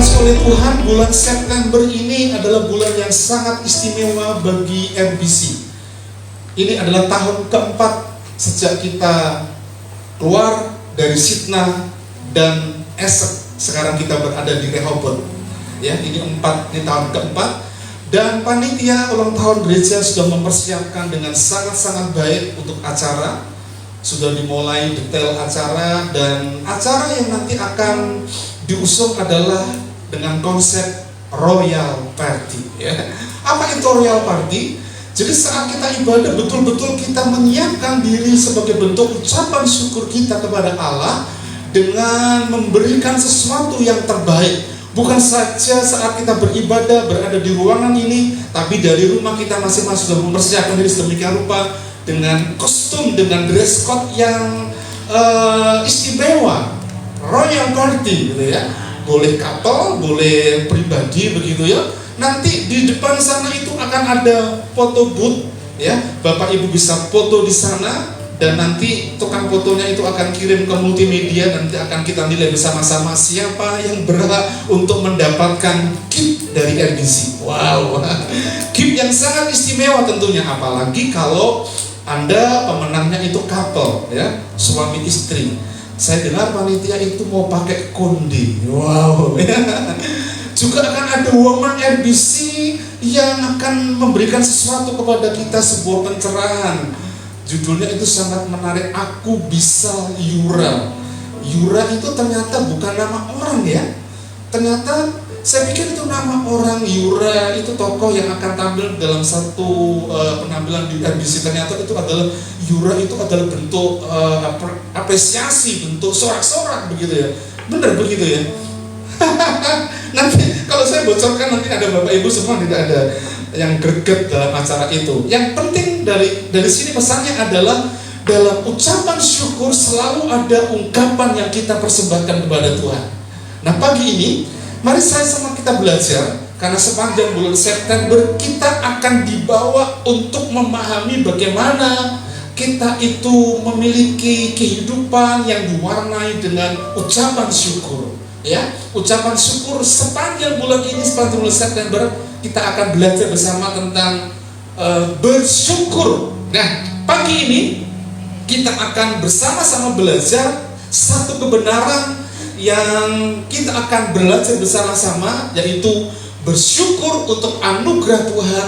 dikasih oleh Tuhan, bulan September ini adalah bulan yang sangat istimewa bagi RBC. Ini adalah tahun keempat sejak kita keluar dari Sitna dan Esek. Sekarang kita berada di Rehoboth. Ya, ini tahun keempat. Dan panitia ulang tahun gereja sudah mempersiapkan dengan sangat-sangat baik untuk acara. Sudah dimulai detail acara, dan acara yang nanti akan diusung adalah dengan konsep Royal Party. Ya. Apa itu Royal Party? Jadi saat kita ibadah, betul-betul kita menyiapkan diri sebagai bentuk ucapan syukur kita kepada Allah dengan memberikan sesuatu yang terbaik. Bukan saja saat kita beribadah berada di ruangan ini, tapi dari rumah kita masing-masing sudah mempersiapkan diri sedemikian rupa dengan kostum, dengan dress code yang istimewa, Royal Party gitu ya. Boleh couple, boleh pribadi begitu ya. Nanti di depan sana itu akan ada foto booth ya. Bapak Ibu bisa foto di sana, dan nanti tukang fotonya itu akan kirim ke multimedia. Nanti akan kita nilai bersama-sama siapa yang berhak untuk mendapatkan gift dari RBC. Wow, gift yang sangat istimewa tentunya, apalagi kalau Anda pemenangnya itu couple ya, suami istri. Saya dengar panitia itu mau pakai konde. Wow. Juga akan ada woman RBC yang akan memberikan sesuatu kepada kita, sebuah pencerahan. Judulnya itu sangat menarik, Aku Bisa Yura. Yura itu ternyata bukan nama orang ya. Ternyata saya pikir itu nama orang. Yura itu tokoh yang akan tampil dalam satu penampilan di RBC. Ternyata itu adalah Yura, itu adalah bentuk apresiasi, bentuk sorak-sorak begitu ya. Benar begitu ya. Nanti kalau saya bocorkan, nanti ada Bapak Ibu semua tidak ada yang greget dalam acara itu. Yang penting dari sini pesannya adalah dalam ucapan syukur selalu ada ungkapan yang kita persembahkan kepada Tuhan. Nah, pagi ini mari saya sama kita belajar, karena sepanjang bulan September kita akan dibawa untuk memahami bagaimana kita itu memiliki kehidupan yang diwarnai dengan ucapan syukur. Ya, ucapan syukur sepanjang bulan ini, sepanjang bulan September kita akan belajar bersama tentang bersyukur. Nah, pagi ini kita akan bersama-sama belajar satu kebenaran yang kita akan belajar bersama-sama, yaitu bersyukur untuk anugerah Tuhan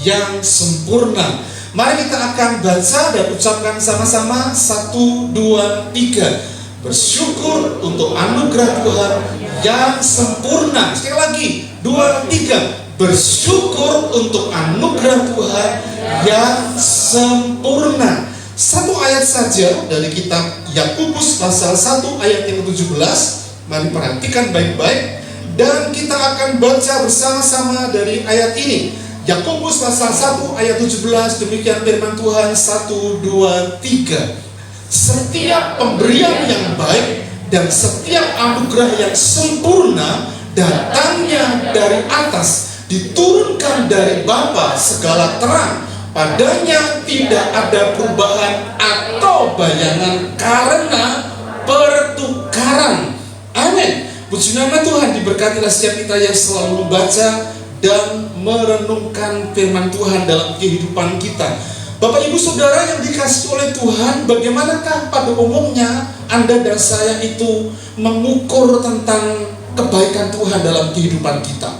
yang sempurna. Mari kita akan baca dan ucapkan sama-sama 1, 2, 3. Bersyukur untuk anugerah Tuhan yang sempurna. Sekali lagi, 2, 3. Bersyukur untuk anugerah Tuhan yang sempurna. Satu ayat saja dari kitab Yakobus pasal 1 ayat yang ke-17. Mari perhatikan baik-baik, dan kita akan baca bersama-sama dari ayat ini. Yakobus pasal 1 ayat 17, demikian firman Tuhan. 1, 2, 3. Setiap pemberian yang baik dan setiap anugerah yang sempurna datangnya dari atas, diturunkan dari Bapa segala terang. Padanya tidak ada perubahan atau bayangan karena pertukaran. Amin. Puji nama Tuhan. Diberkatilah setiap kita yang selalu membaca dan merenungkan firman Tuhan dalam kehidupan kita. Bapak Ibu Saudara yang dikasihi oleh Tuhan, bagaimanakah pada umumnya Anda dan saya itu mengukur tentang kebaikan Tuhan dalam kehidupan kita?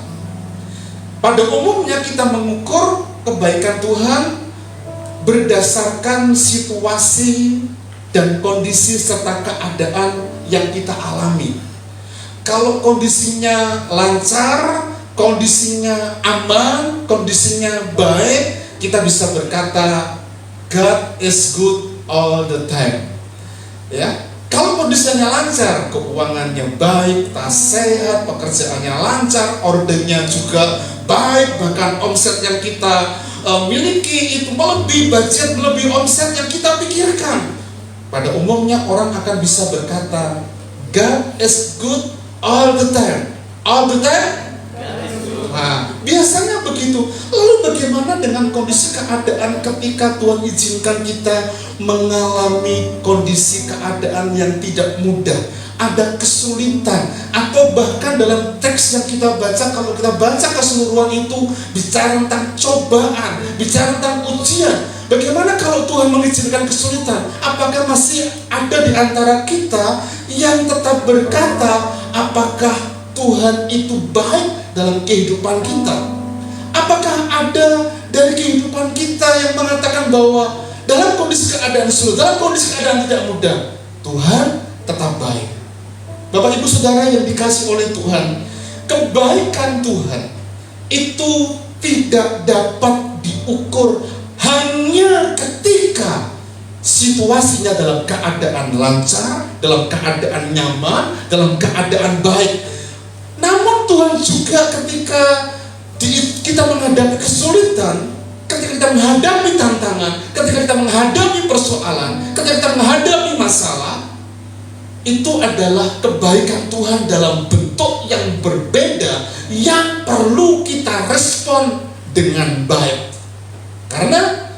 Pada umumnya kita mengukur kebaikan Tuhan berdasarkan situasi dan kondisi serta keadaan yang kita alami. Kalau kondisinya lancar, kondisinya aman, kondisinya baik, kita bisa berkata God is good all the time. Ya, kalau kondisinya lancar, keuangannya baik, tas sehat, pekerjaannya lancar, ordernya juga baik, bahkan omset yang kita miliki itu melebihi budget, melebihi omset yang kita pikirkan. Pada umumnya orang akan bisa berkata God is good all the time. All the time. Nah, biasanya begitu. Lalu bagaimana dengan kondisi keadaan ketika Tuhan izinkan kita mengalami kondisi keadaan yang tidak mudah? ada kesulitan, atau bahkan dalam teks yang kita baca, kalau kita baca keseluruhan itu bicara tentang cobaan, bicara tentang ujian. Bagaimana kalau Tuhan mengizinkan kesulitan? Apakah masih ada di antara kita yang tetap berkata, apakah Tuhan itu baik dalam kehidupan kita? Apakah ada dari kehidupan kita yang mengatakan bahwa dalam kondisi keadaan sulit, dalam kondisi keadaan tidak mudah, Tuhan tetap baik? Bapak Ibu Saudara yang dikasih oleh Tuhan, kebaikan Tuhan itu tidak dapat diukur hanya ketika situasinya dalam keadaan lancar, dalam keadaan nyaman, dalam keadaan baik. Namun Tuhan juga ketika kita menghadapi kesulitan, ketika kita menghadapi tantangan, ketika kita menghadapi persoalan, ketika kita menghadapi masalah, itu adalah kebaikan Tuhan dalam bentuk yang berbeda yang perlu kita respon dengan baik. Karena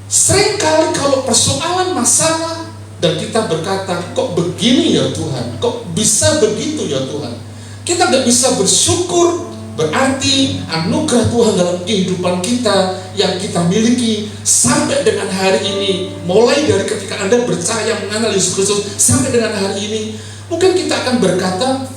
seringkali kalau persoalan masalah dan kita berkata, kok begini ya Tuhan, kok bisa begitu ya Tuhan, kita tidak bisa bersyukur. Berarti anugerah Tuhan dalam kehidupan kita yang kita miliki sampai dengan hari ini, mulai dari ketika Anda percaya mengenal Yesus Kristus sampai dengan hari ini, mungkin kita akan berkata,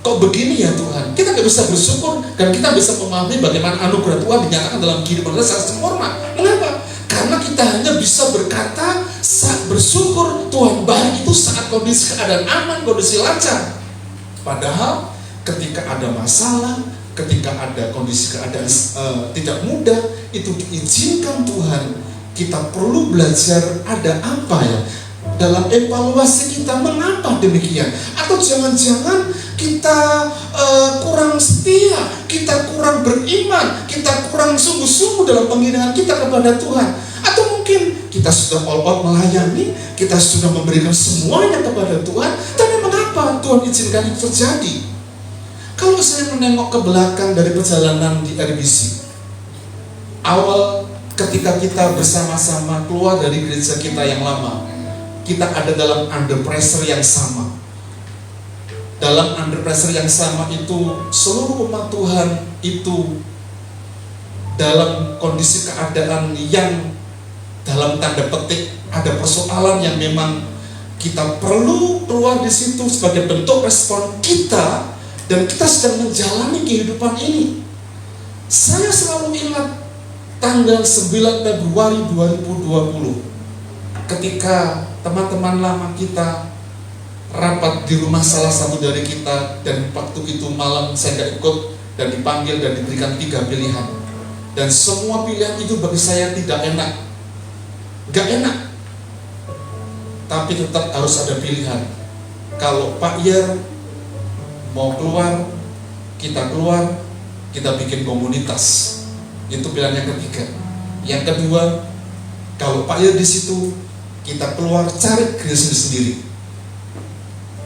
kok begini ya Tuhan. Kita tidak bisa bersyukur dan kita bisa memahami bagaimana anugerah Tuhan dinyatakan dalam kehidupan kita secara sempurna. Mengapa? Karena kita hanya bisa berkata saat bersyukur Tuhan baik itu saat kondisi keadaan aman, kondisi lancar. Padahal ketika ada masalah, ketika ada kondisi keadaan tidak mudah, itu diizinkan Tuhan. Kita perlu belajar ada apa ya dalam evaluasi kita, mengapa demikian? Atau jangan-jangan kita kurang setia, kita kurang beriman, kita kurang sungguh-sungguh dalam penghinaan kita kepada Tuhan. Atau mungkin kita sudah all out melayani, kita sudah memberikan semuanya kepada Tuhan, tapi mengapa Tuhan izinkan itu terjadi? Kalau saya menengok ke belakang dari perjalanan di RBC, awal ketika kita bersama-sama keluar dari gereja kita yang lama, kita ada dalam under pressure yang sama. Dalam under pressure yang sama itu, seluruh umat Tuhan itu dalam kondisi keadaan yang dalam tanda petik ada persoalan yang memang kita perlu keluar di situ sebagai bentuk respon kita. Dan kita sedang menjalani kehidupan ini. Saya selalu ingat tanggal 9 Februari 2020 ketika teman-teman lama kita rapat di rumah salah satu dari kita, dan waktu itu malam saya tidak ikut dan dipanggil dan diberikan 3 pilihan. Dan semua pilihan itu bagi saya tidak enak, gak enak, tapi tetap harus ada pilihan. Kalau Pak Yer mau keluar, kita keluar, kita bikin komunitas. Itu pilihan yang ketiga. Yang kedua, kalau Pak Yer di situ, kita keluar cari gereja sendiri.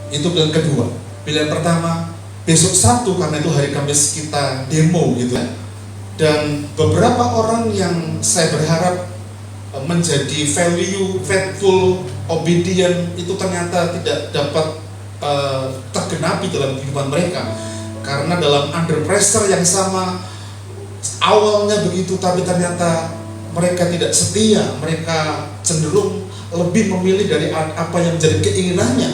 Itu pilihan kedua. Pilihan pertama, besok Sabtu karena itu hari Kamis kita demo gitu. Dan beberapa orang yang saya berharap menjadi value, faithful, obedient itu ternyata tidak dapat tergenapi dalam kehidupan mereka, karena dalam under pressure yang sama awalnya begitu, tapi ternyata mereka tidak setia, mereka cenderung lebih memilih dari apa yang menjadi keinginannya.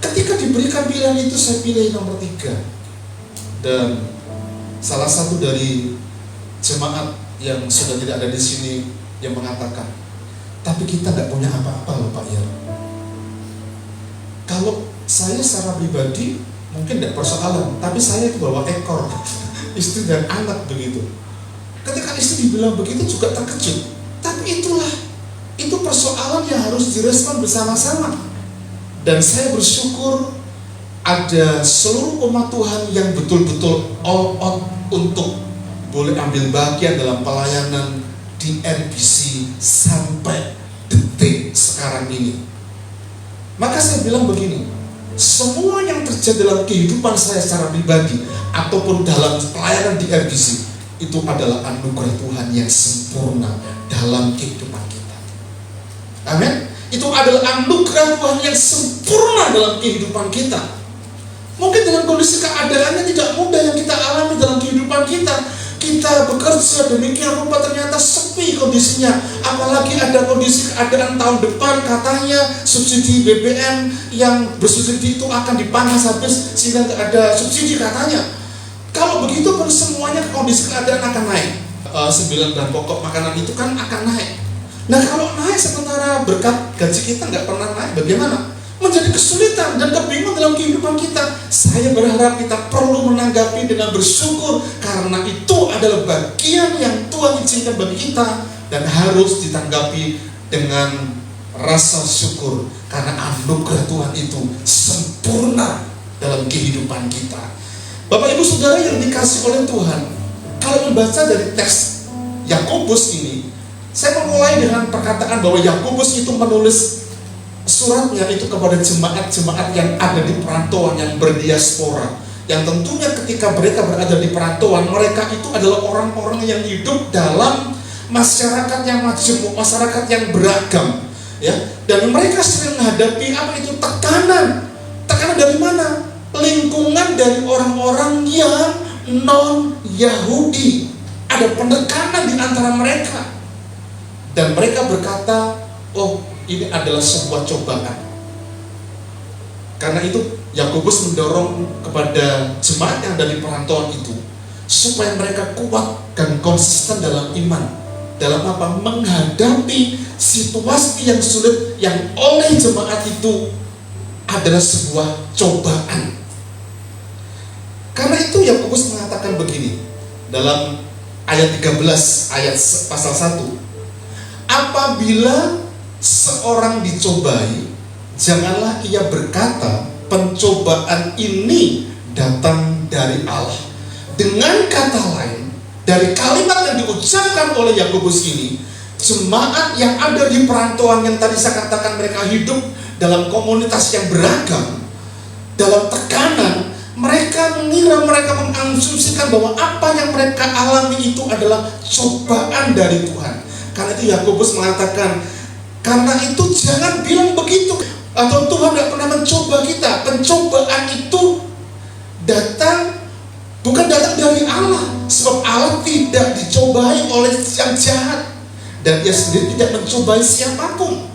Ketika diberikan pilihan itu, saya pilih nomor 3. Dan salah satu dari jemaat yang sudah tidak ada di sini yang mengatakan, tapi kita tidak punya apa-apa loh Pak Yer. Kalau saya secara pribadi mungkin tidak persoalan, tapi saya itu bawa ekor, istri dan anak begitu. Ketika istri dibilang begitu juga terkejut. Tapi itu persoalan yang harus direspon bersama-sama. Dan saya bersyukur ada seluruh umat Tuhan yang betul-betul all out untuk boleh ambil bagian dalam pelayanan di RBC sampai detik sekarang ini. Maka saya bilang begini, semua yang terjadi dalam kehidupan saya secara pribadi ataupun dalam pelayanan di RBC itu adalah anugerah Tuhan yang sempurna dalam kehidupan kita. Amin. Itu adalah anugerah Tuhan yang sempurna dalam kehidupan kita. Mungkin dengan kondisi keadaannya tidak mudah yang kita alami dalam kehidupan kita. Kita bekerja demikian rupa ternyata sepi kondisinya. Apalagi ada kondisi keadaan tahun depan katanya subsidi BBM yang bersubsidi itu akan dipangkas habis sehingga tidak ada subsidi katanya. Kalau begitu pun semuanya kondisi keadaan akan naik. 9 bahan pokok makanan itu kan akan naik. Nah kalau naik sementara berkat gaji kita nggak pernah naik, bagaimana? Menjadi kesulitan dan kebingungan dalam kehidupan kita. Saya berharap kita perlu menanggapi dengan bersyukur, karena itu adalah bagian yang Tuhan izinkan bagi kita dan harus ditanggapi dengan rasa syukur, karena anugerah Tuhan itu sempurna dalam kehidupan kita. Bapak Ibu Saudara yang dikasih oleh Tuhan, kalau membaca dari teks Yakobus ini, saya memulai dengan perkataan bahwa Yakobus itu menulis suratnya itu kepada jemaat-jemaat yang ada di perantauan, yang berdiaspora, yang tentunya ketika mereka berada di perantauan, mereka itu adalah orang-orang yang hidup dalam masyarakat yang majemuk, masyarakat yang beragam, ya. Dan mereka sering menghadapi apa itu tekanan dari mana? Lingkungan dari orang-orang yang non-Yahudi. Ada penekanan di antara mereka, dan mereka berkata, oh, ini adalah sebuah cobaan. Karena itu Yakobus mendorong kepada jemaat yang dari perantauan itu supaya mereka kuat dan konsisten dalam iman. Dalam apa? Menghadapi situasi yang sulit yang oleh jemaat itu adalah sebuah cobaan. Karena itu Yakobus mengatakan begini dalam ayat 13 ayat pasal 1. Apabila seorang dicobai, janganlah ia berkata pencobaan ini datang dari Allah. Dengan kata lain, dari kalimat yang diucapkan oleh Yakobus ini, jemaat yang ada di perantauan yang tadi saya katakan mereka hidup dalam komunitas yang beragam, dalam tekanan, mereka mengira, mereka mengasumsikan bahwa apa yang mereka alami itu adalah cobaan dari Tuhan. Karena itu Yakobus mengatakan, karena itu jangan bilang begitu, atau Tuhan tidak pernah mencoba kita. Pencobaan itu bukan datang dari Allah, sebab Allah tidak dicobai oleh yang jahat, dan Ia sendiri tidak mencobai siapapun.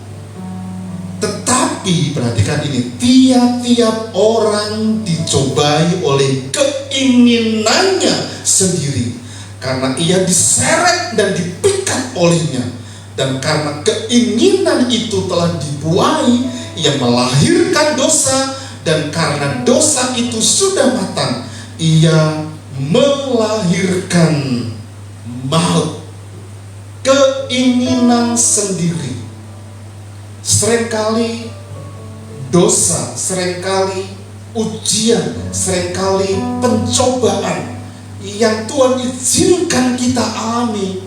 Tetapi perhatikan ini, tiap-tiap orang dicobai oleh keinginannya sendiri, karena ia diseret dan dipikat olehnya. Dan karena keinginan itu telah dibuai, ia melahirkan dosa. Dan karena dosa itu sudah matang, ia melahirkan maut. Keinginan sendiri. Seringkali dosa, seringkali ujian, seringkali pencobaan yang Tuhan izinkan kita alami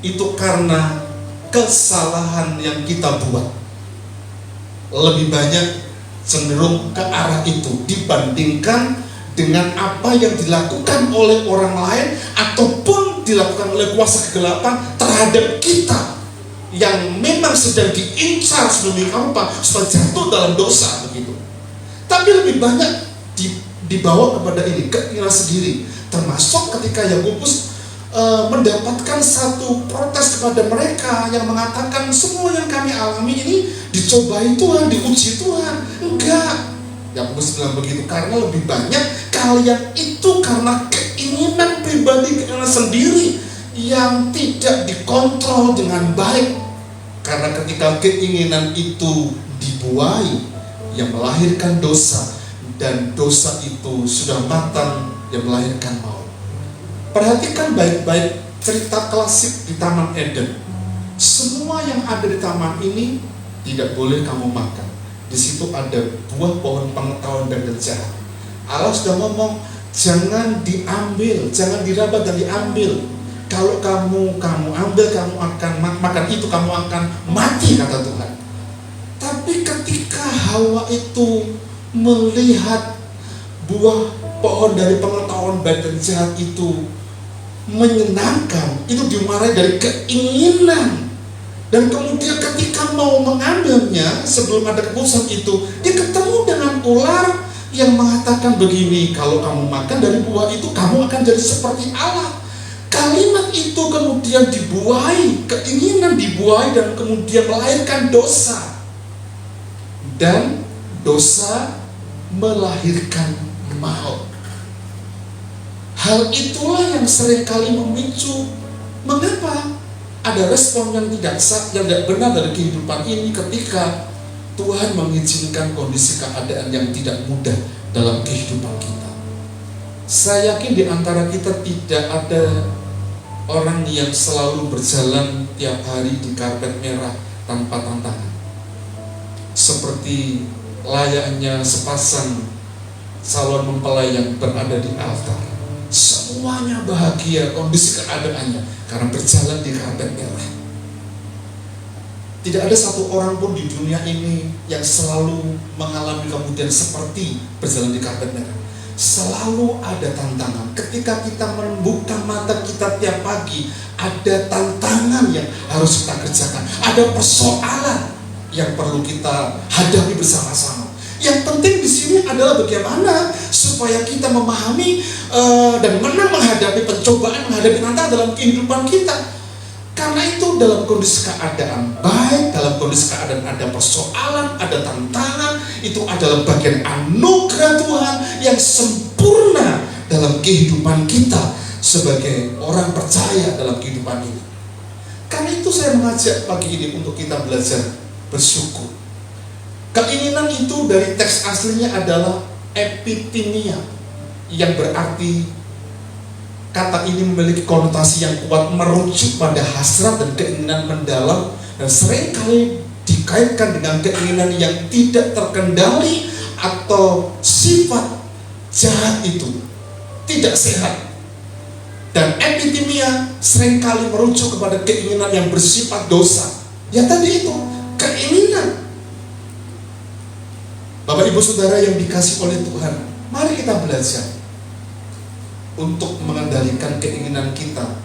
itu karena kesalahan yang kita buat. Lebih banyak cenderung ke arah itu dibandingkan dengan apa yang dilakukan oleh orang lain ataupun dilakukan oleh kuasa kegelapan terhadap kita yang memang sedang diincar sedemikian rupa supaya jatuh dalam dosa begitu. Tapi lebih banyak dibawa kepada ini, keinginan sendiri. Termasuk ketika Yakobus mendapatkan satu protes kepada mereka yang mengatakan semua yang kami alami ini dicobai Tuhan, diuji Tuhan. Enggak, Yakobus bilang begitu karena lebih banyak kalian itu karena keinginan pribadi, keinginan sendiri yang tidak dikontrol dengan baik. Karena ketika keinginan itu dibuai, yang melahirkan dosa, dan dosa itu sudah matang, yang melahirkan maut. Perhatikan baik-baik cerita klasik di Taman Eden. Semua yang ada di taman ini tidak boleh kamu makan. Di situ ada buah pohon pengetahuan baik dan jahat. Allah sudah ngomong, jangan diambil, jangan diraba dan diambil. Kalau kamu ambil, kamu akan makan itu, kamu akan mati, kata Tuhan. Tapi ketika Hawa itu melihat buah pohon dari pengetahuan baik dan jahat itu menyenangkan, itu dimarahi dari keinginan. Dan kemudian ketika mau mau mengambilnya, sebelum ada keputusan itu, dia ketemu dengan ular yang mengatakan begini, kalau kamu makan dari buah itu, kamu akan jadi seperti Allah. Kalimat itu kemudian dibuai, keinginan dibuai, dan kemudian melahirkan dosa. Dan dosa melahirkan maut. Hal itulah yang seringkali memicu mengapa ada respon yang tidak benar dari kehidupan ini ketika Tuhan mengizinkan kondisi keadaan yang tidak mudah dalam kehidupan kita. Saya yakin di antara kita tidak ada orang yang selalu berjalan tiap hari di karpet merah tanpa tantangan. Seperti layaknya sepasang calon mempelai yang berada di altar. Semuanya bahagia kondisi keadaannya karena berjalan di karpet merah. Tidak ada satu orang pun di dunia ini yang selalu mengalami kemudian seperti berjalan di karpet merah. Selalu ada tantangan. Ketika kita membuka mata kita tiap pagi, ada tantangan yang harus kita kerjakan. Ada persoalan yang perlu kita hadapi bersama-sama. Yang penting di sini adalah bagaimana supaya kita memahami dan menang menghadapi pencobaan, menghadapi tantangan dalam kehidupan kita. Karena itu dalam kondisi keadaan baik, dalam kondisi keadaan ada persoalan, ada tantangan, itu adalah bagian anugerah Tuhan yang sempurna dalam kehidupan kita sebagai orang percaya dalam kehidupan ini. Karena itu saya mengajak pagi ini untuk kita belajar bersyukur. Keinginan itu dari teks aslinya adalah epitimia, yang berarti kata ini memiliki konotasi yang kuat, merujuk pada hasrat dan keinginan mendalam, dan seringkali dikaitkan dengan keinginan yang tidak terkendali atau sifat jahat itu tidak sehat. Dan epitimia seringkali merujuk kepada keinginan yang bersifat dosa. Ya tadi itu, keinginan. Bapak Ibu Saudara yang dikasih oleh Tuhan, mari kita belajar untuk mengendalikan keinginan kita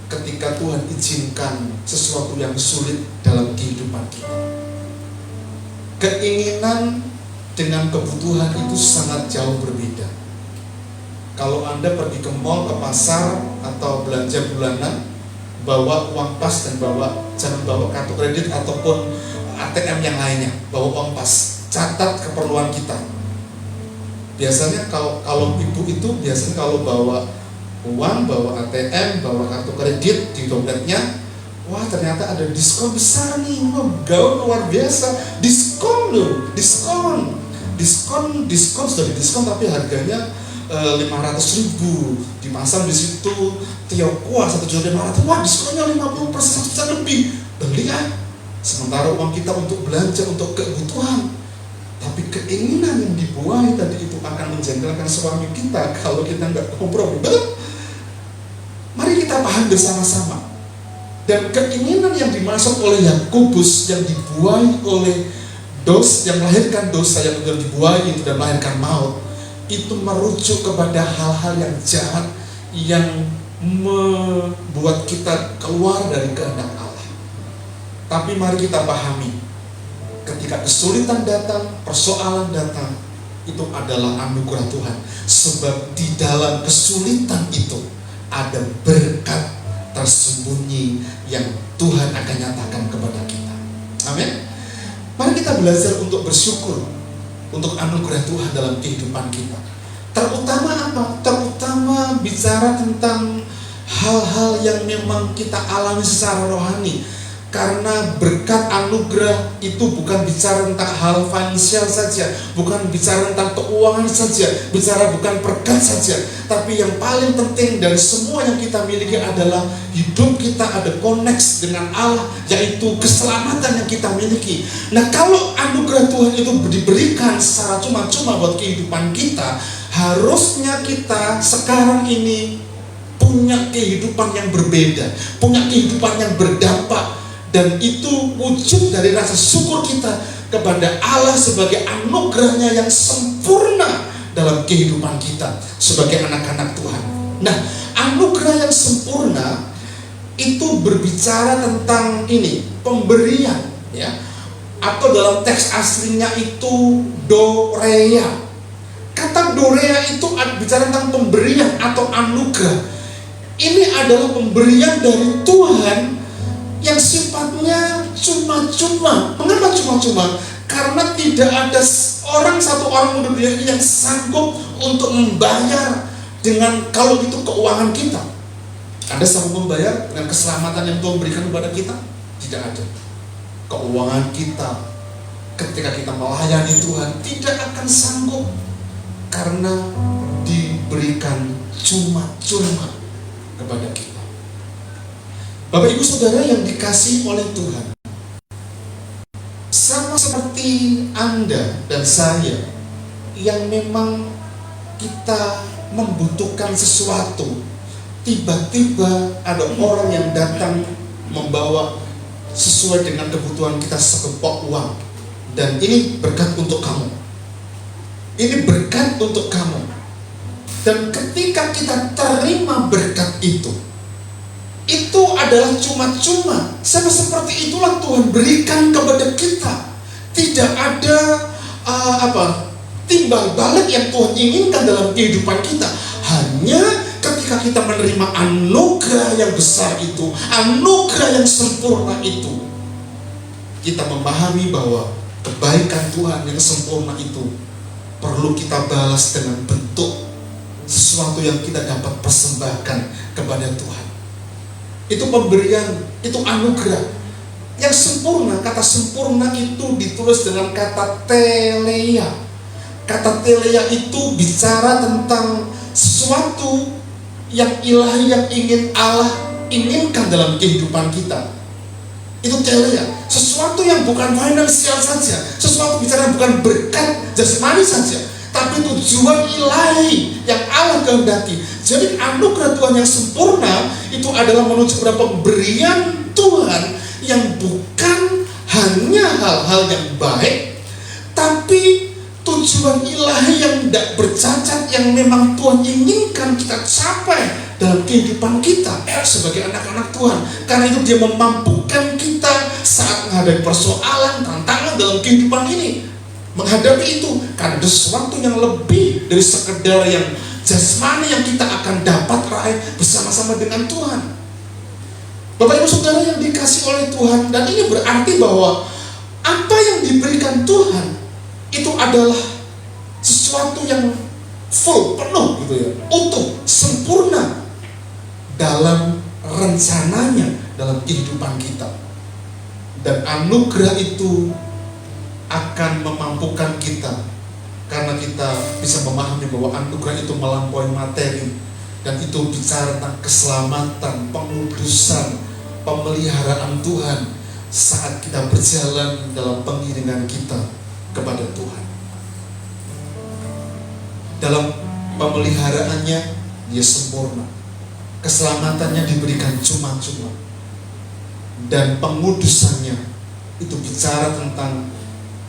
ketika Tuhan izinkan sesuatu yang sulit dalam kehidupan kita. Keinginan dengan kebutuhan itu sangat jauh berbeda. Kalau Anda pergi ke mall, ke pasar, atau belanja bulanan, bawa uang pas dan jangan bawa kartu kredit ataupun ATM yang lainnya, bawa uang pas. Catat keperluan kita. Biasanya kalau ibu itu biasanya kalau bawa uang, bawa ATM, bawa kartu kredit di dompetnya, wah ternyata ada diskon besar nih, wah gaun luar biasa, diskon loh, diskon sudah diskon tapi harganya 500.000, dipasang di situ Tiongkok 1.500.000, wah diskonnya 50%, 1% lebih, beli ah. Sementara uang kita untuk belanja, untuk kebutuhan. Tapi keinginan yang dibuai tadi itu akan menjengkelkan suami kita kalau kita nggak kompromi, betul? Mari kita paham bersama-sama. Dan keinginan yang dimaksud oleh Yakobus yang dibuai oleh yang melahirkan dosa, yang kemudian dibuai itu dan melahirkan maut, itu merujuk kepada hal-hal yang jahat yang membuat kita keluar dari kehendak Allah. Tapi mari kita pahami, ketika kesulitan datang, persoalan datang, itu adalah anugerah Tuhan. Sebab di dalam kesulitan itu ada berkat tersembunyi yang Tuhan akan nyatakan kepada kita. Amin. Mari kita belajar untuk bersyukur untuk anugerah Tuhan dalam kehidupan kita. Terutama apa? Terutama bicara tentang hal-hal yang memang kita alami secara rohani. Karena berkat anugerah itu bukan bicara tentang hal finansial saja, bukan bicara tentang keuangan saja, bicara bukan berkat saja, tapi yang paling penting dari semua yang kita miliki adalah hidup kita ada koneksi dengan Allah, yaitu keselamatan yang kita miliki. Nah, kalau anugerah Tuhan itu diberikan secara cuma-cuma buat kehidupan kita, harusnya kita sekarang ini punya kehidupan yang berbeda, punya kehidupan yang berdampak. Dan itu wujud dari rasa syukur kita kepada Allah sebagai anugerahnya yang sempurna dalam kehidupan kita sebagai anak-anak Tuhan. Nah, anugerah yang sempurna itu berbicara tentang ini, pemberian, ya, atau dalam teks aslinya itu dorea. Kata dorea itu bicara tentang pemberian atau anugerah. Ini adalah pemberian dari Tuhan yang sifatnya cuma-cuma. Mengapa cuma-cuma? Karena tidak ada satu orang di dunia ini yang sanggup untuk membayar dengan kalau itu keuangan kita. Ada sanggup membayar dengan keselamatan yang Tuhan berikan kepada kita? Tidak ada. Keuangan kita ketika kita melayani Tuhan tidak akan sanggup, karena diberikan cuma-cuma kepada kita. Bapak Ibu Saudara yang dikasihi oleh Tuhan, sama seperti Anda dan saya yang memang kita membutuhkan sesuatu, tiba-tiba ada orang yang datang membawa sesuai dengan kebutuhan kita segepok uang, dan ini berkat untuk kamu, ini berkat untuk kamu. Dan ketika kita terima berkat itu adalah cuma-cuma. Sama seperti itulah Tuhan berikan kepada kita. Tidak ada timbal balik yang Tuhan inginkan dalam kehidupan kita. Hanya ketika kita menerima anugerah yang besar itu, anugerah yang sempurna itu, kita memahami bahwa kebaikan Tuhan yang sempurna itu perlu kita balas dengan bentuk sesuatu yang kita dapat persembahkan kepada Tuhan. Itu pemberian, itu anugerah yang sempurna. Kata sempurna itu ditulis dengan kata teleia. Kata teleia itu bicara tentang sesuatu yang ilahi, yang ingin Allah inginkan dalam kehidupan kita. Itu teleia, sesuatu yang bukan finansial saja, sesuatu bicara bukan berkat jasmani saja, tapi tujuan ilahi yang Allah kehendaki. Jadi anugerah Tuhan yang sempurna itu adalah menuju kepada pemberian Tuhan yang bukan hanya hal-hal yang baik, tapi tujuan ilahi yang tidak bercacat, yang memang Tuhan inginkan kita capai dalam kehidupan kita sebagai anak-anak Tuhan. Karena itu dia memampukan kita saat menghadapi persoalan, tantangan dalam kehidupan ini. Menghadapi itu karena ada sesuatu yang lebih dari sekedar yang jasmani yang kita akan dapat raih bersama-sama dengan Tuhan. Bapak Ibu Saudara yang dikasihi oleh Tuhan, dan ini berarti bahwa apa yang diberikan Tuhan itu adalah sesuatu yang full, penuh gitu ya, utuh, sempurna dalam rencananya dalam kehidupan kita. Dan anugerah itu akan memampukan kita, karena kita bisa memahami bahwa anugerah itu melampaui materi, dan itu bicara tentang keselamatan, pengudusan, pemeliharaan Tuhan saat kita berjalan dalam pengiringan kita kepada Tuhan. Dalam pemeliharaannya dia sempurna, keselamatannya diberikan cuma-cuma, dan pengudusannya itu bicara tentang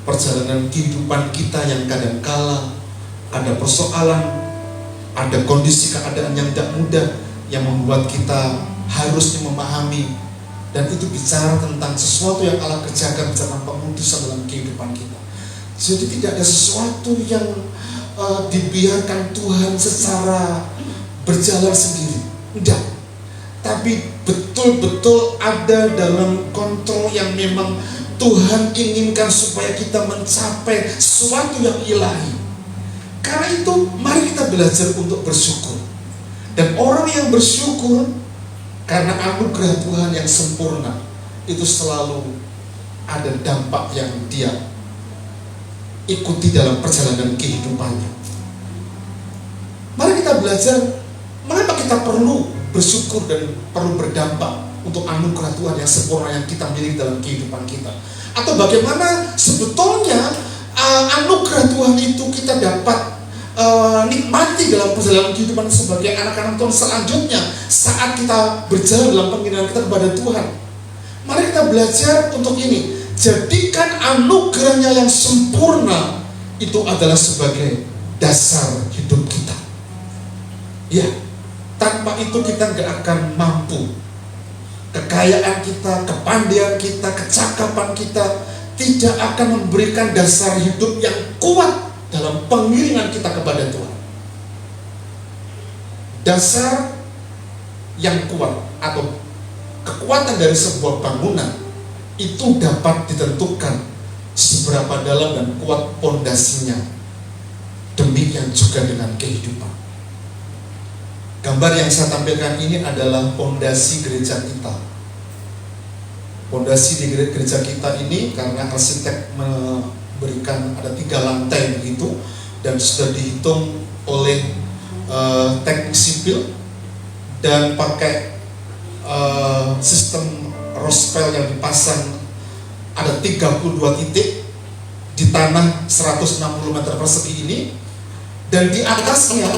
perjalanan kehidupan kita yang kadangkala ada persoalan, ada kondisi keadaan yang tidak mudah yang membuat kita harusnya memahami, dan itu bicara tentang sesuatu yang Allah kerjakan, bicara tentang pengudusan dalam kehidupan kita. Jadi tidak ada sesuatu yang dibiarkan Tuhan secara berjalan sendiri, tidak, tapi betul-betul ada dalam kontrol yang memang Tuhan inginkan supaya kita mencapai sesuatu yang ilahi. Karena itu mari kita belajar untuk bersyukur. Dan orang yang bersyukur karena anugerah Tuhan yang sempurna, itu selalu ada dampak yang dia ikuti dalam perjalanan kehidupannya. Mari kita belajar mengapa kita perlu bersyukur dan perlu berdampak untuk anugerah Tuhan yang sempurna yang kita miliki dalam kehidupan kita. Atau bagaimana sebetulnya anugerah Tuhan itu kita dapat nikmati dalam perjalanan kehidupan sebagai anak-anak Tuhan selanjutnya saat kita berjalan dalam pengiringan kita kepada Tuhan. Mari kita belajar untuk ini. Jadikan anugerahnya yang sempurna itu adalah sebagai dasar hidup kita. Ya, tanpa itu kita gak akan mampu. Kekayaan kita, kepandaian kita, kecakapan kita tidak akan memberikan dasar hidup yang kuat dalam pengiringan kita kepada Tuhan. Dasar yang kuat atau kekuatan dari sebuah bangunan itu dapat ditentukan seberapa dalam dan kuat pondasinya. Demikian juga dengan kehidupan. Gambar yang saya tampilkan ini adalah pondasi gereja kita. Pondasi di gereja kita ini karena arsitek memberikan ada 3 lantai begitu, dan sudah dihitung oleh teknik sipil dan pakai sistem rospel yang dipasang ada 32 titik di tanah 160 meter persegi ini, dan di atasnya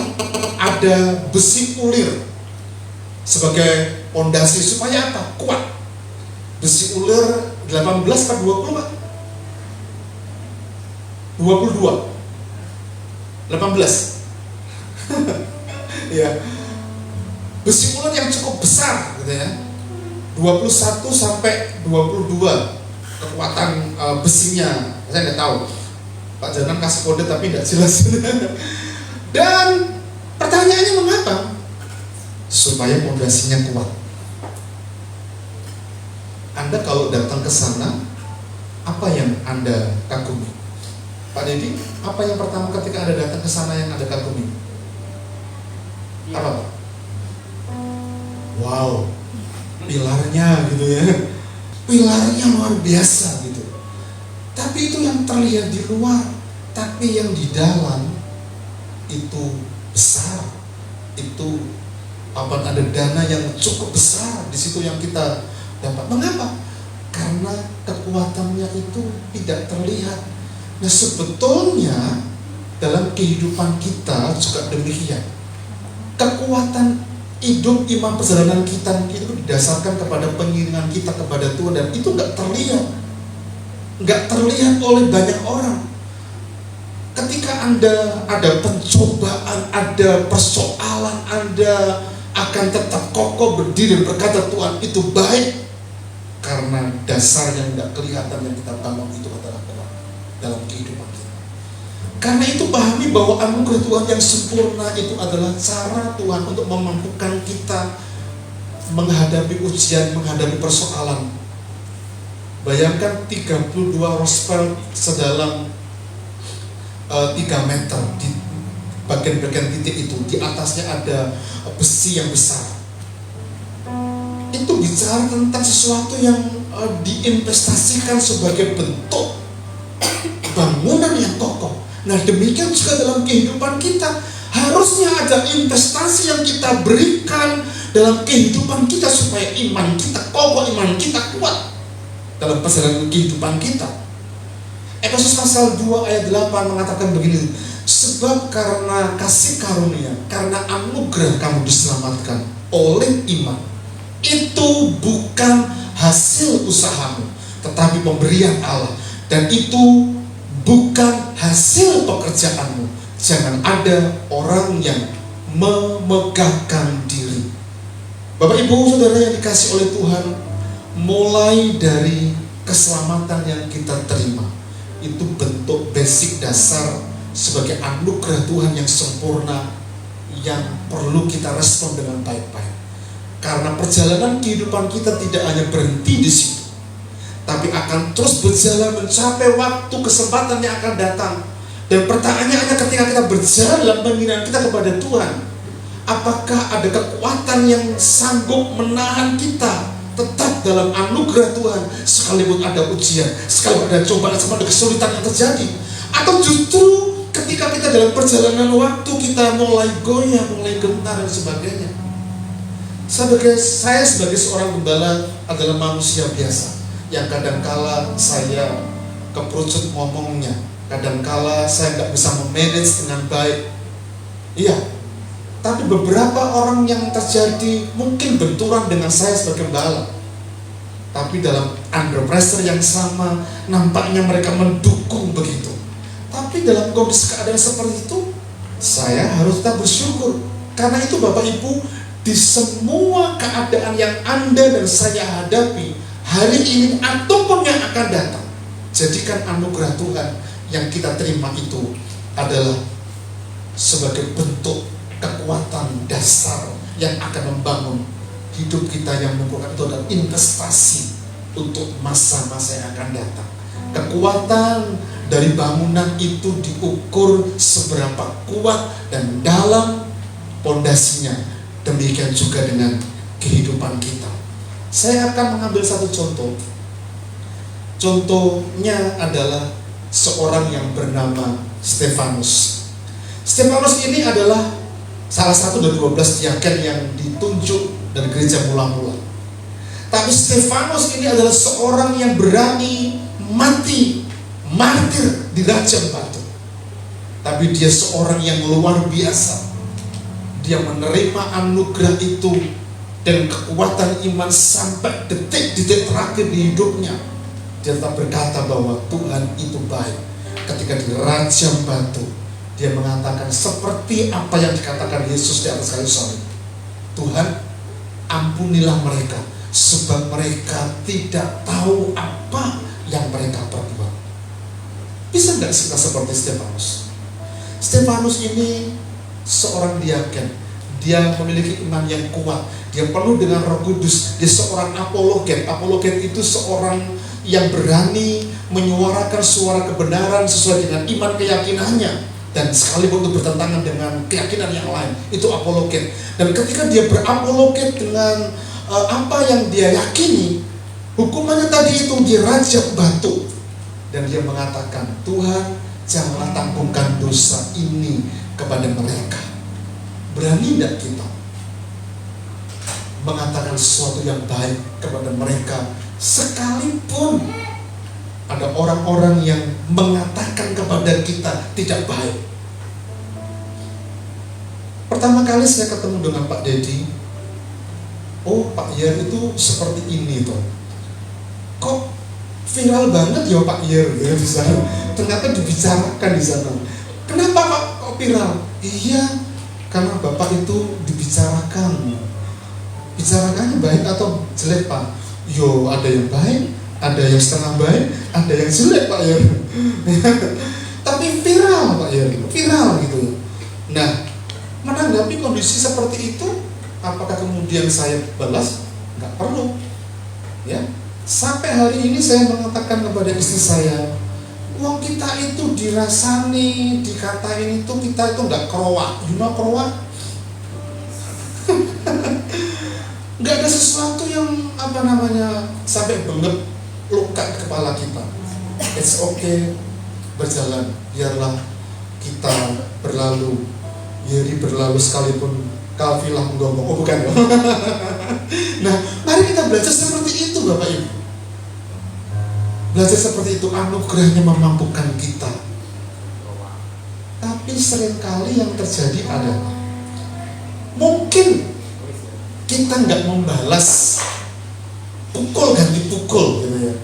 ada besi ulir sebagai pondasi supaya apa? Kuat. Besi ulir 18 atau 20 Pak? 22 18 ya, besi ulir yang cukup besar gitu ya, 21 sampai 22 kekuatan besinya. Saya nggak tahu, Pak Janan kasih kode tapi nggak jelas. Dan pertanyaannya mengapa? Supaya pondasinya kuat. Anda kalau datang ke sana, apa yang Anda kagumi? Pak Dedi, apa yang pertama ketika Anda datang ke sana yang Anda kagumi? Apa Pak? Wow, pilarnya gitu ya. Pilarnya luar biasa gitu. Tapi itu yang terlihat di luar, tapi yang di dalam itu besar. Itu ada dana yang cukup besar di situ yang kita dapat. Mengapa? Karena kekuatannya itu tidak terlihat. Nah, sebetulnya dalam kehidupan kita juga demikian. Kekuatan hidup iman perjalanan kita itu didasarkan kepada pengiringan kita kepada Tuhan, dan itu nggak terlihat oleh banyak orang. Ketika Anda ada pencobaan, ada persoalan, Anda akan tetap kokoh berdiri berkata Tuhan itu baik, karena dasar yang tidak kelihatan yang kita bangun itu adalah kuat dalam kehidupan kita. Karena itu pahami bahwa anugerah Tuhan yang sempurna itu adalah cara Tuhan untuk memampukan kita menghadapi ujian, menghadapi persoalan. Bayangkan 32 rospel sedalam 3 meter di bagian-bagian titik itu, di atasnya ada besi yang besar. Itu bicara tentang sesuatu yang diinvestasikan sebagai bentuk bangunan yang kokoh. Nah, demikian juga dalam kehidupan kita. Harusnya ada investasi yang kita berikan dalam kehidupan kita supaya iman kita kokoh, iman kita kuat dalam perjalanan kehidupan kita. Efesus pasal 2 ayat 8 mengatakan begini, sebab karena kasih karunia, karena anugerah kamu diselamatkan oleh iman. Itu bukan hasil usahamu, tetapi pemberian Allah. Dan itu bukan hasil pekerjaanmu. Jangan ada orang yang memegahkan diri. Bapak Ibu Saudara yang dikasih oleh Tuhan, mulai dari keselamatan yang kita terima, itu bentuk basic dasar sebagai anugerah Tuhan yang sempurna, yang perlu kita respon dengan baik-baik. Karena perjalanan kehidupan kita tidak hanya berhenti di situ, tapi akan terus berjalan mencapai waktu kesempatan yang akan datang. Dan pertanyaannya, ketika kita berjalan dalam pengirian kita kepada Tuhan, apakah ada kekuatan yang sanggup menahan kita tetap dalam anugerah Tuhan sekalipun ada ujian, sekalipun ada cobaan, sekalipun ada kesulitan yang terjadi? Atau justru ketika kita dalam perjalanan waktu kita mulai goyah, mulai gentar dan sebagainya? Saya sebagai seorang gembala adalah manusia biasa yang kadangkala saya keperucut ngomongnya, kadangkala saya nggak bisa memanage dengan baik. Iya, tapi beberapa orang yang terjadi mungkin benturan dengan saya sebagai gembala, tapi dalam under pressure yang sama nampaknya mereka mendukung begitu. Tapi dalam kondisi keadaan seperti itu, saya harus tetap bersyukur. Karena itu Bapak Ibu, di semua keadaan yang Anda dan saya hadapi hari ini ataupun yang akan datang, Jadikan anugerah Tuhan yang kita terima itu adalah sebagai bentuk kekuatan dasar yang akan membangun hidup kita, yang merupakan itu adalah investasi untuk masa-masa yang akan datang. Kekuatan dari bangunan itu diukur seberapa kuat dan dalam pondasinya. Demikian juga dengan kehidupan kita. Saya akan mengambil satu contoh. Contohnya adalah seorang yang bernama Stefanus. Stefanus ini adalah salah satu dari 12 diaken yang ditunjuk dari gereja mula-mula. Tapi Stefanus ini adalah seorang yang berani mati martir di rajam batu. Tapi dia seorang yang luar biasa. Dia menerima anugerah itu dan kekuatan iman sampai detik-detik terakhir di hidupnya. Dia tetap berkata bahwa Tuhan itu baik. Ketika di rajam batu, dia mengatakan seperti apa yang dikatakan Yesus di atas kayu salib. Tuhan, ampunilah mereka, sebab mereka tidak tahu apa yang mereka perbuat. Bisa nggak kita seperti Stefanus? Stefanus ini seorang diaken. Dia memiliki iman yang kuat. Dia penuh dengan Roh Kudus. Dia seorang apologet. Apologet itu seorang yang berani menyuarakan suara kebenaran sesuai dengan iman keyakinannya, dan sekalipun itu bertentangan dengan keyakinan yang lain. Itu apologet. Dan ketika dia berapologet dengan apa yang dia yakini, hukumannya tadi itu dirajam batu. Dan dia mengatakan, Tuhan, janganlah tanggungan dosa ini kepada mereka. Berani tidak kita mengatakan sesuatu yang baik kepada mereka, sekalipun ada orang-orang yang mengatakan kepada kita tidak baik? Pertama kali saya ketemu dengan Pak Dedi, oh Pak Yer itu seperti ini toh. Kok viral banget ya Pak Yer ya di sana. Ternyata dibicarakan di sana. Kenapa Pak kok viral? Iya, karena Bapak itu dibicarakan. Bicarakannya baik atau jelek Pak? Yo, ada yang baik, ada yang setengah baik, ada yang jelek Pak Yer. Tapi viral Pak Yer, viral gitu. Nah, menanggapi kondisi seperti itu, apakah kemudian saya balas? Nggak perlu. Ya, sampai hari ini saya mengatakan kepada istri saya, uang kita itu dirasani, dikatain itu kita itu nggak kerowak, you know kerowak? Nggak ada sesuatu yang sampai bengep luka di kepala kita. It's okay, berjalan, biarlah kita berlalu, Yeri berlalu sekalipun kafilah menggonggong. Oh bukan. Nah, mari kita belajar seperti itu Bapak Ibu. Belajar seperti itu, anugerahnya memampukan kita. Tapi seringkali yang terjadi adalah mungkin kita nggak membalas pukul ganti pukul gitu ya.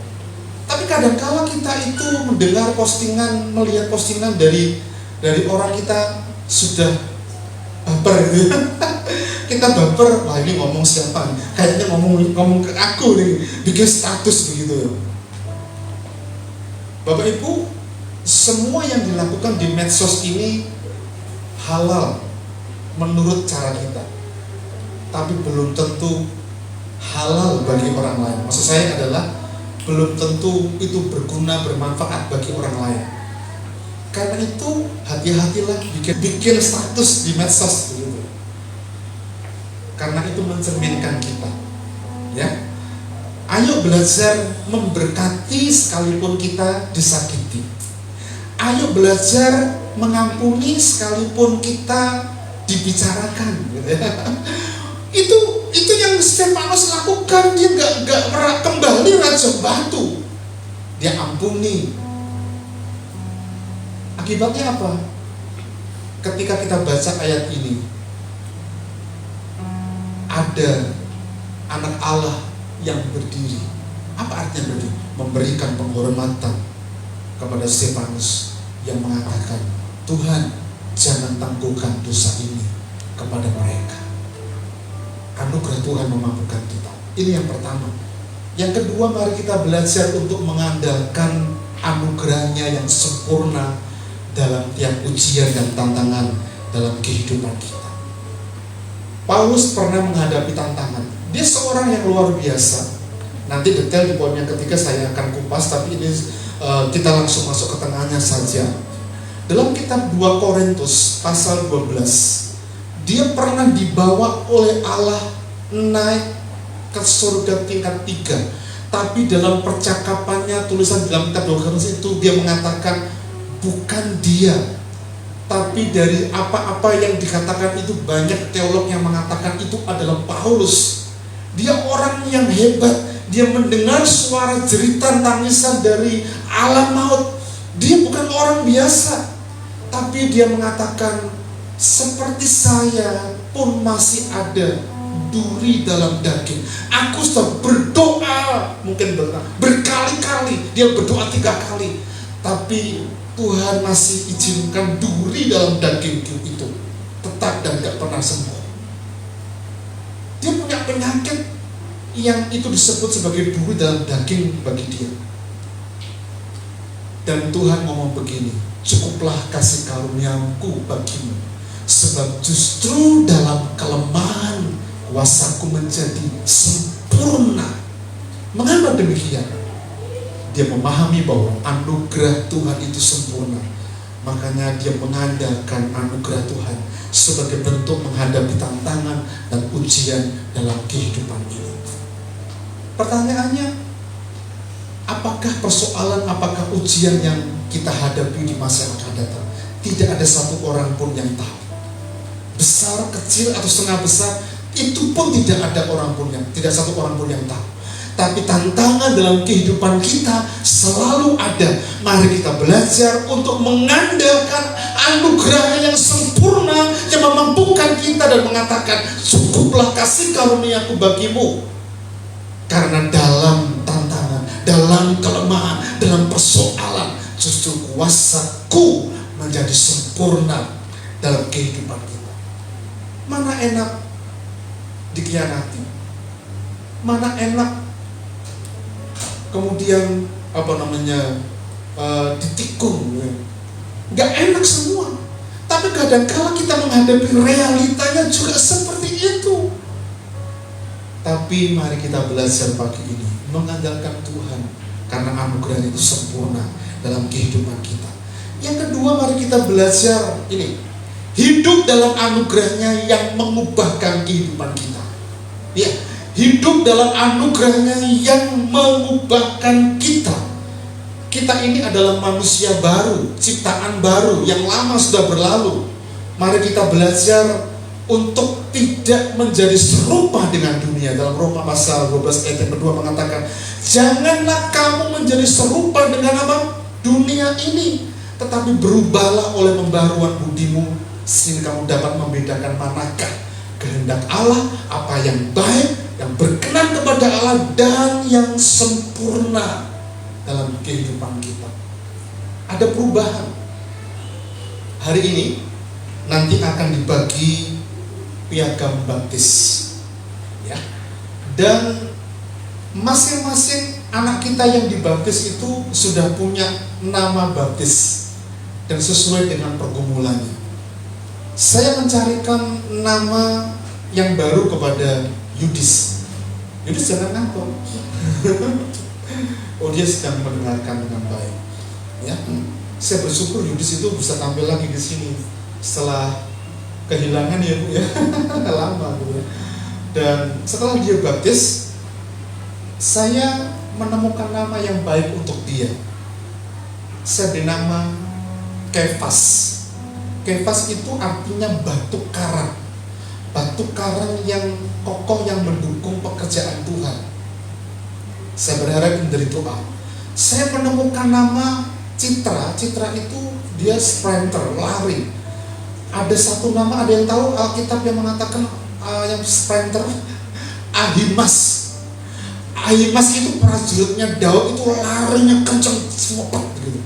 Tapi kadang-kala kita itu mendengar postingan, melihat postingan dari orang kita sudah baper gitu. Kita baper, wah ini ngomong siapa nih? Kayaknya ngomong ke aku nih, bikin status begitu. Bapak Ibu, semua yang dilakukan di medsos ini halal menurut cara kita, tapi belum tentu halal bagi orang lain. Maksud saya adalah belum tentu itu berguna, bermanfaat bagi orang lain. Karena itu hati-hatilah bikin status di medsos begitu. Karena itu mencerminkan kita. Ya. Ayo belajar memberkati sekalipun kita disakiti. Ayo belajar mengampuni sekalipun kita dibicarakan gitu ya. Itu yang Stefanus lakukan. Dia nggak kembali rajam batu, dia ampuni. Akibatnya apa? Ketika kita baca ayat ini, ada anak Allah yang berdiri. Apa artinya berdiri? Memberikan penghormatan kepada Stefanus yang mengatakan, Tuhan, jangan tangguhkan dosa ini kepada mereka. Anugerah Tuhan memampukan kita. Ini yang pertama. Yang kedua, mari kita belajar untuk mengandalkan anugerahnya yang sempurna dalam tiap ujian dan tantangan dalam kehidupan kita. Paulus pernah menghadapi tantangan. Dia seorang yang luar biasa. Nanti detail di poinnya ketiga saya akan kupas, tapi ini kita langsung masuk ke tengahnya saja. Dalam kitab 2 Korintus pasal 12, dia pernah dibawa oleh Allah naik ke surga tingkat 3. Tapi dalam percakapannya, tulisan dalam kitab 2 Korintus itu dia mengatakan bukan dia, tapi dari apa-apa yang dikatakan itu, banyak teolog yang mengatakan itu adalah Paulus. Dia orang yang hebat. Dia mendengar suara jeritan tangisan dari alam maut. Dia bukan orang biasa, tapi dia mengatakan, seperti saya pun masih ada duri dalam daging. Aku sudah berdoa, mungkin berkali-kali. Dia berdoa 3 kali, tapi Tuhan masih izinkan duri dalam dagingku itu tetap dan tidak pernah sembuh. Dia punya penyakit yang itu disebut sebagai duri dalam daging bagi dia. Dan Tuhan ngomong begini, cukuplah kasih karuniaku bagimu, sebab justru dalam kelemahan kuasaku menjadi sempurna. Mengapa demikian? Dia memahami bahwa anugerah Tuhan itu sempurna. Makanya dia mengandalkan anugerah Tuhan sebagai bentuk menghadapi tantangan dan ujian dalam kehidupan ini. Pertanyaannya, apakah persoalan, apakah ujian yang kita hadapi di masa yang akan datang? Tidak ada satu orang pun yang tahu. Besar, kecil, atau setengah besar, itu pun tidak ada orang pun yang, tidak satu orang pun yang tahu. Tapi tantangan dalam kehidupan kita selalu ada. Mari kita belajar untuk mengandalkan anugerah yang sempurna yang memampukan kita dan mengatakan, cukuplah kasih karuniaku bagimu. Karena dalam tantangan, dalam kelemahan, dalam persoalan, justru kuasaku menjadi sempurna dalam kehidupan kita. Mana enak dikhianati, mana enak kemudian ditikung, nggak enak semua. Tapi kadang-kala kita menghadapi realitanya juga seperti itu. Tapi mari kita belajar pagi ini mengandalkan Tuhan, karena anugerah itu sempurna dalam kehidupan kita. Yang kedua, mari kita belajar ini, hidup dalam anugerahnya yang mengubahkan kehidupan kita. Ya, hidup dalam anugerahnya yang mengubahkan kita. Kita ini adalah manusia baru, ciptaan baru, yang lama sudah berlalu. Mari kita belajar untuk tidak menjadi serupa dengan dunia. Dalam Roma pasal 12 ayat yang kedua mengatakan, janganlah kamu menjadi serupa dengan apa? Dunia ini, tetapi berubahlah oleh pembaruan budimu, sehingga kamu dapat membedakan manakah kehendak Allah, apa yang baik, yang berkenan kepada Allah, dan yang sempurna dalam kehidupan kita. Ada perubahan. Hari ini nanti akan dibagi piagam baptis, ya. Dan masing-masing anak kita yang dibaptis itu sudah punya nama baptis dan sesuai dengan pergumulannya. Saya mencarikan nama yang baru kepada Yudis. Yudis jangan ngantuk. Oh, dia sedang mendengarkan dengan baik. Ya, saya bersyukur Yudis itu bisa tampil lagi di sini setelah kehilangan ya Bu ya, lama Bu ya. Dan setelah dia baptis, saya menemukan nama yang baik untuk dia. Saya beri nama Kefas. Kefas itu artinya batu karang. Batu karang yang kokoh, yang mendukung pekerjaan Tuhan. Saya berharap dari doa. Saya menemukan nama Citra. Citra itu dia sprinter, lari. Ada satu nama, ada yang tahu Alkitab yang mengatakan yang sprinter? Ahimas. Ahimas itu prajuritnya Daud, itu larinya kencang semua gitu.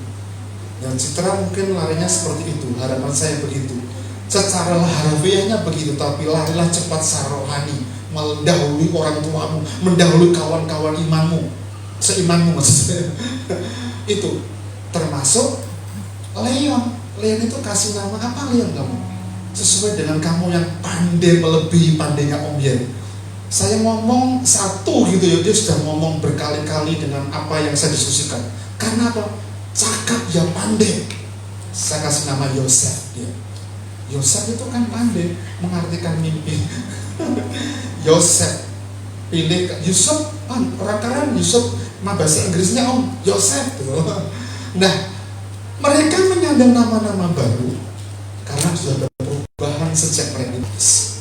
Yang Citra mungkin larinya seperti itu, harapan saya begitu. Secara harafiahnya begitu, tapi larilah cepat secara rohani, mendahului orang tuamu, mendahului kawan-kawan imanmu, seimanmu maksud saya. Itu. Termasuk Leon. Leon itu kasih nama apa Leon kamu? Sesuai dengan kamu yang pandai melebihi pandainya Om Yen. Saya ngomong satu gitu ya, dia sudah ngomong berkali-kali dengan apa yang saya diskusikan. Karena apa? Cakap ya pandai. Saya kasih nama Yosef dia. Yosef itu kan pandai mengartikan mimpi. Yosef, pilih Yusuf, orang keren Yusuf, bahasa Inggrisnya Om Yosef. Nah, mereka menyandang nama-nama baru karena sudah ada perubahan sejak merintis.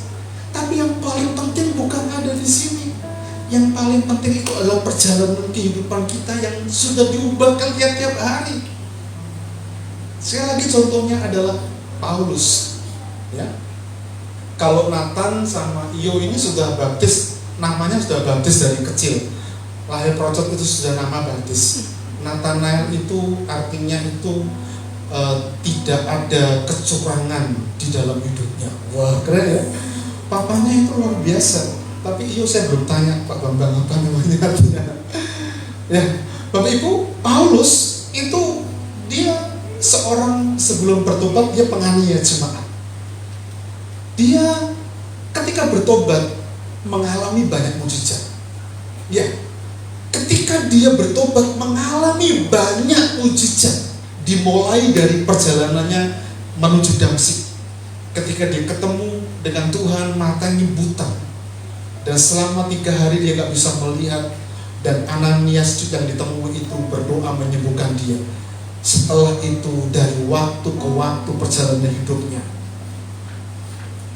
Tapi yang paling penting bukan ada di sini. Yang paling penting itu adalah perjalanan kehidupan kita yang sudah diubahkan tiap-tiap hari. Sekali lagi contohnya adalah Paulus. Ya, kalau Nathan sama Iyo ini sudah baptis, namanya sudah baptis dari kecil. Lahir procot itu sudah nama baptis. Nathanael itu artinya itu tidak ada kecurangan di dalam hidupnya. Wah, keren ya. Papanya itu luar biasa. Tapi Iyo saya belum tanya Pak Bambang apa namanya artinya. Ya, Bapak Ibu, Paulus itu dia seorang sebelum bertobat dia penganiaya jemaat. Dia ketika bertobat mengalami banyak mujizat. Ya, ketika dia bertobat mengalami banyak mujizat. Dimulai dari perjalanannya menuju Damsyik. Ketika dia ketemu dengan Tuhan, matanya buta. Dan selama 3 hari dia gak bisa melihat. Dan Ananias yang ditemui itu berdoa menyembuhkan dia. Setelah itu dari waktu ke waktu perjalanan hidupnya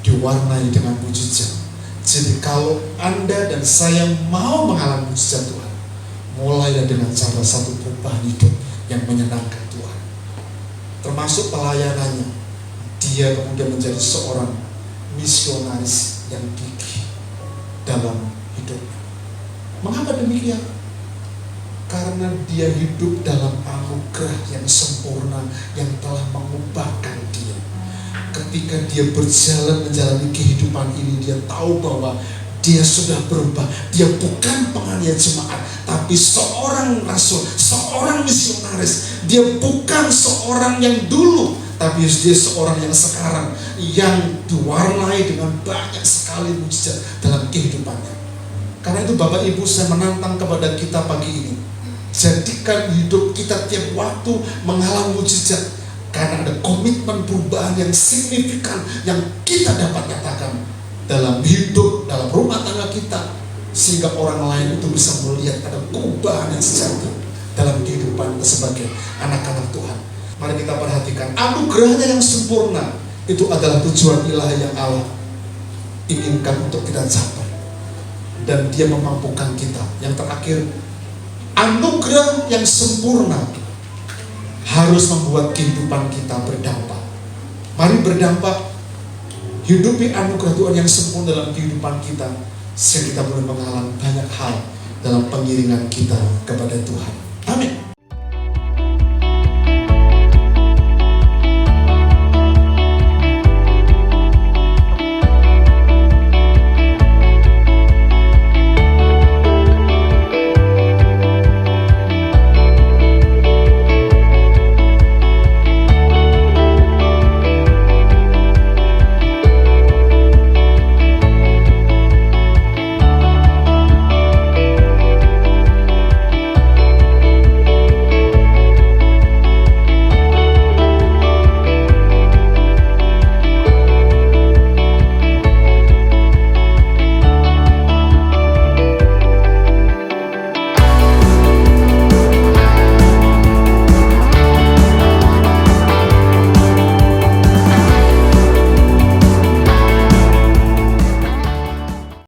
diwarnai dengan mujizat. Jadi kalau Anda dan saya mau mengalami mujizat Tuhan, mulailah dengan cara satu perubahan hidup yang menyenangkan Tuhan. Termasuk pelayanannya. Dia kemudian menjadi seorang misionaris yang gigih dalam hidupnya. Mengapa demikian? Karena dia hidup dalam anugerah yang sempurna yang telah mengubahkan dia. Ketika dia berjalan menjalani kehidupan ini, dia tahu bahwa dia sudah berubah. Dia bukan penganiaya jemaat, tapi seorang rasul, seorang misionaris. Dia bukan seorang yang dulu, tapi dia seorang yang sekarang, yang diwarnai dengan banyak sekali mujizat dalam kehidupannya. Karena itu Bapak Ibu, saya menantang kepada kita pagi ini, jadikan hidup kita tiap waktu mengalami mujizat. Karena ada komitmen perubahan yang signifikan yang kita dapat nyatakan dalam hidup, dalam rumah tangga kita, sehingga orang lain itu bisa melihat ada perubahan yang sejati dalam kehidupan kita sebagai anak-anak Tuhan. Mari kita perhatikan anugerahnya yang sempurna. Itu adalah tujuan ilahi yang Allah inginkan untuk kita capai, dan dia memampukan kita. Yang terakhir, anugerah yang sempurna harus membuat kehidupan kita berdampak. Mari berdampak, hidupi anugerah Tuhan yang sempurna dalam kehidupan kita, sehingga kita boleh mengalami banyak hal dalam pengiringan kita kepada Tuhan.